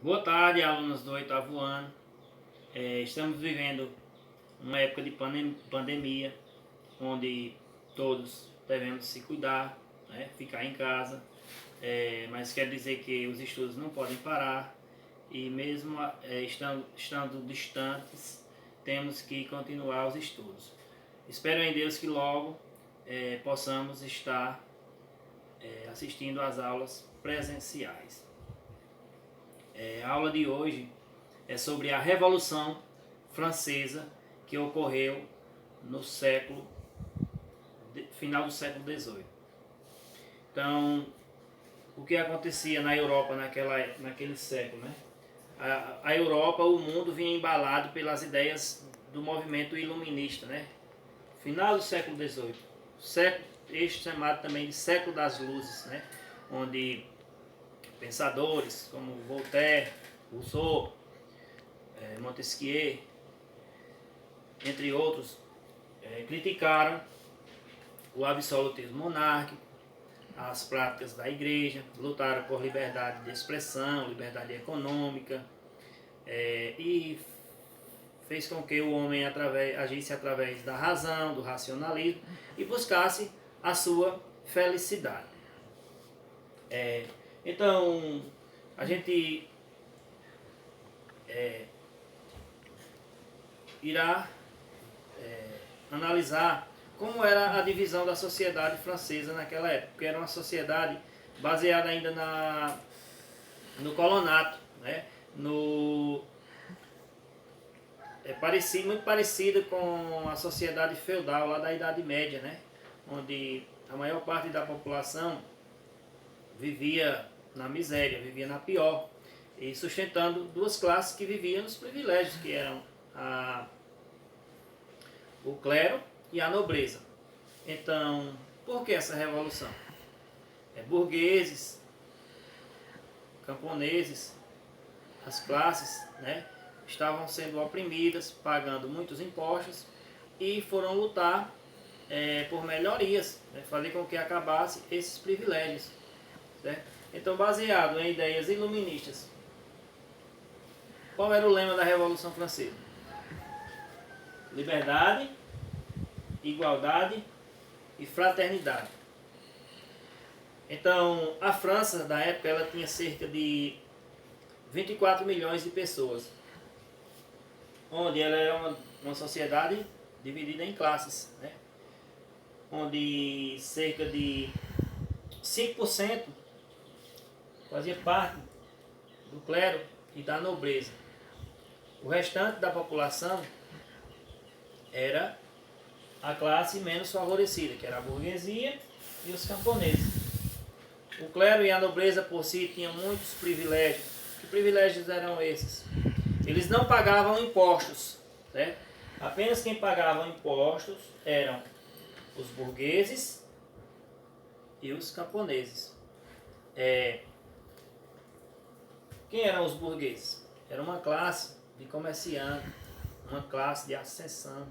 Boa tarde, alunos do oitavo ano. Estamos vivendo uma época de pandemia, onde todos devemos se cuidar, né? Ficar em casa, mas quer dizer que os estudos não podem parar e mesmo estando distantes, temos que continuar os estudos. Espero em Deus que logo possamos estar assistindo às aulas presenciais. A aula de hoje é sobre a Revolução Francesa que ocorreu no final do século XVIII. Então, o que acontecia na Europa naquele século, né? A Europa, o mundo vinha embalado pelas ideias do movimento iluminista, né? Final do século XVIII, este chamado também de século das luzes, né? Onde pensadores como Voltaire, Rousseau, Montesquieu, entre outros, criticaram o absolutismo monárquico, as práticas da igreja, lutaram por liberdade de expressão, liberdade econômica, e fez com que o homem agisse através da razão, do racionalismo e buscasse a sua felicidade. Então, a gente irá analisar como era a divisão da sociedade francesa naquela época, porque era uma sociedade baseada ainda no colonato, né? Muito parecida com a sociedade feudal lá da Idade Média, né? Onde a maior parte da população vivia na miséria, vivia na pior, e sustentando duas classes que viviam nos privilégios, que eram o clero e a nobreza. Então, por que essa revolução? Burgueses, camponeses, as classes, né, estavam sendo oprimidas, pagando muitos impostos e foram lutar por melhorias, né, fazer com que acabasse esses privilégios. Certo? Então, baseado em ideias iluministas, qual era o lema da Revolução Francesa? Liberdade, igualdade e fraternidade. Então, a França da época ela tinha cerca de 24 milhões de pessoas, onde ela era uma sociedade dividida em classes, né? Onde cerca de 5% fazia parte do clero e da nobreza. O restante da população era a classe menos favorecida, que era a burguesia e os camponeses. O clero e a nobreza por si tinham muitos privilégios. Que privilégios eram esses? Eles não pagavam impostos, certo? Apenas quem pagava impostos eram os burgueses e os camponeses. Quem eram os burgueses? Era uma classe de comerciantes, uma classe de ascensão,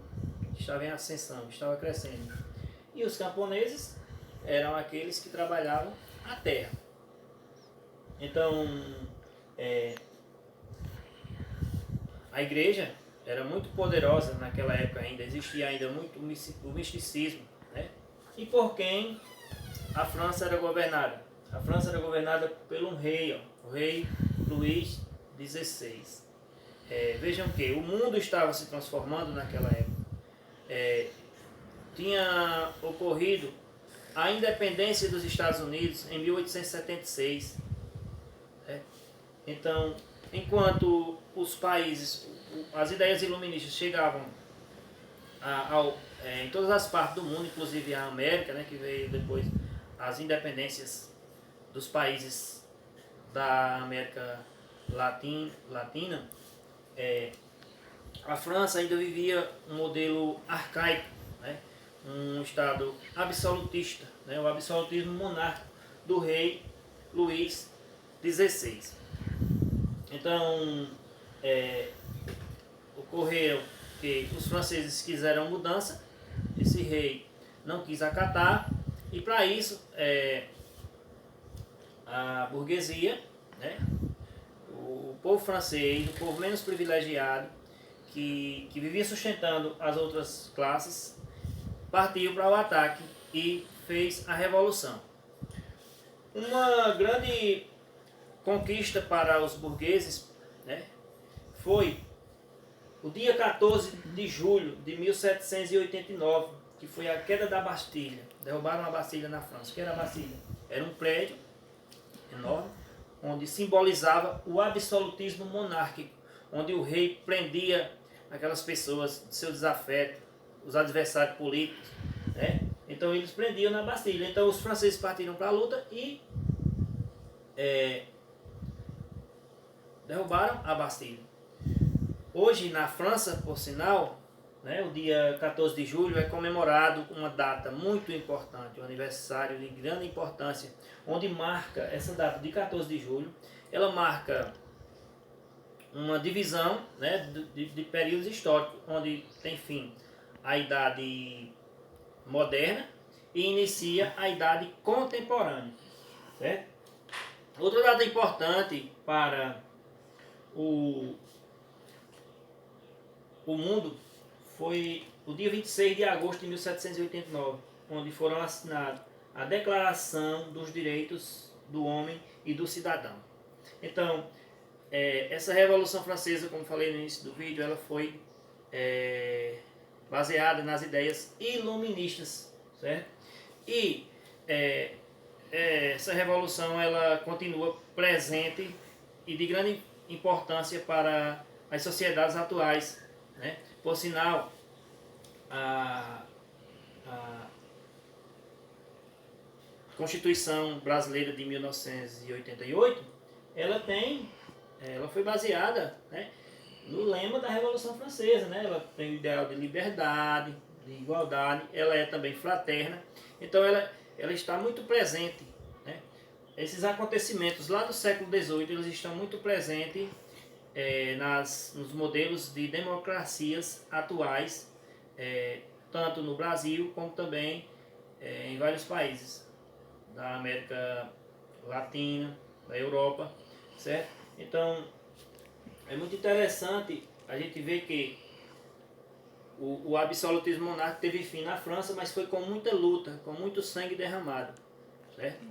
que estava em ascensão, que estava crescendo. E os camponeses eram aqueles que trabalhavam a terra. Então, a igreja era muito poderosa naquela época ainda, existia ainda muito o misticismo, né? E por quem a França era governada? A França era governada por um rei, o rei Luís XVI. Vejam que o mundo estava se transformando naquela época. Tinha ocorrido a independência dos Estados Unidos em 1876. Então, enquanto os países, as ideias iluministas chegavam em todas as partes do mundo, inclusive a América, né, que veio depois as independências dos países da América Latina, a França ainda vivia um modelo arcaico, né? Um estado absolutista, né? O absolutismo monárquico do rei Luís XVI. Então, ocorreu que os franceses quiseram mudança, esse rei não quis acatar, e para isso a burguesia, né? O povo francês, o povo menos privilegiado, que vivia sustentando as outras classes, partiu para o ataque e fez a revolução. Uma grande conquista para os burgueses, né, foi o dia 14 de julho de 1789, que foi a queda da Bastilha. Derrubaram a Bastilha na França. O que era a Bastilha? Era um prédio enorme, onde simbolizava o absolutismo monárquico, onde o rei prendia aquelas pessoas de seu desafeto, os adversários políticos, né? Então eles prendiam na Bastilha. Então os franceses partiram para a luta e derrubaram a Bastilha. Hoje na França, por sinal, né, o dia 14 de julho é comemorado uma data muito importante, um aniversário de grande importância, onde marca essa data de 14 de julho, ela marca uma divisão, né, de períodos históricos, onde tem fim a Idade Moderna e inicia a Idade Contemporânea. Certo? Outra data importante para o mundo foi o dia 26 de agosto de 1789, onde foram assinadas a Declaração dos Direitos do Homem e do Cidadão. Então, essa Revolução Francesa, como falei no início do vídeo, ela foi baseada nas ideias iluministas, certo? E essa revolução ela continua presente e de grande importância para as sociedades atuais, né? Por sinal, a Constituição Brasileira de 1988, ela foi baseada, né, no lema da Revolução Francesa, né? Ela tem o ideal de liberdade, de igualdade, ela é também fraterna, então ela está muito presente, né? Esses acontecimentos lá do século XVIII, eles estão muito presentes nos modelos de democracias atuais, tanto no Brasil como também em vários países da América Latina, da Europa, certo? Então é muito interessante a gente ver que o absolutismo monárquico teve fim na França, mas foi com muita luta, com muito sangue derramado, certo?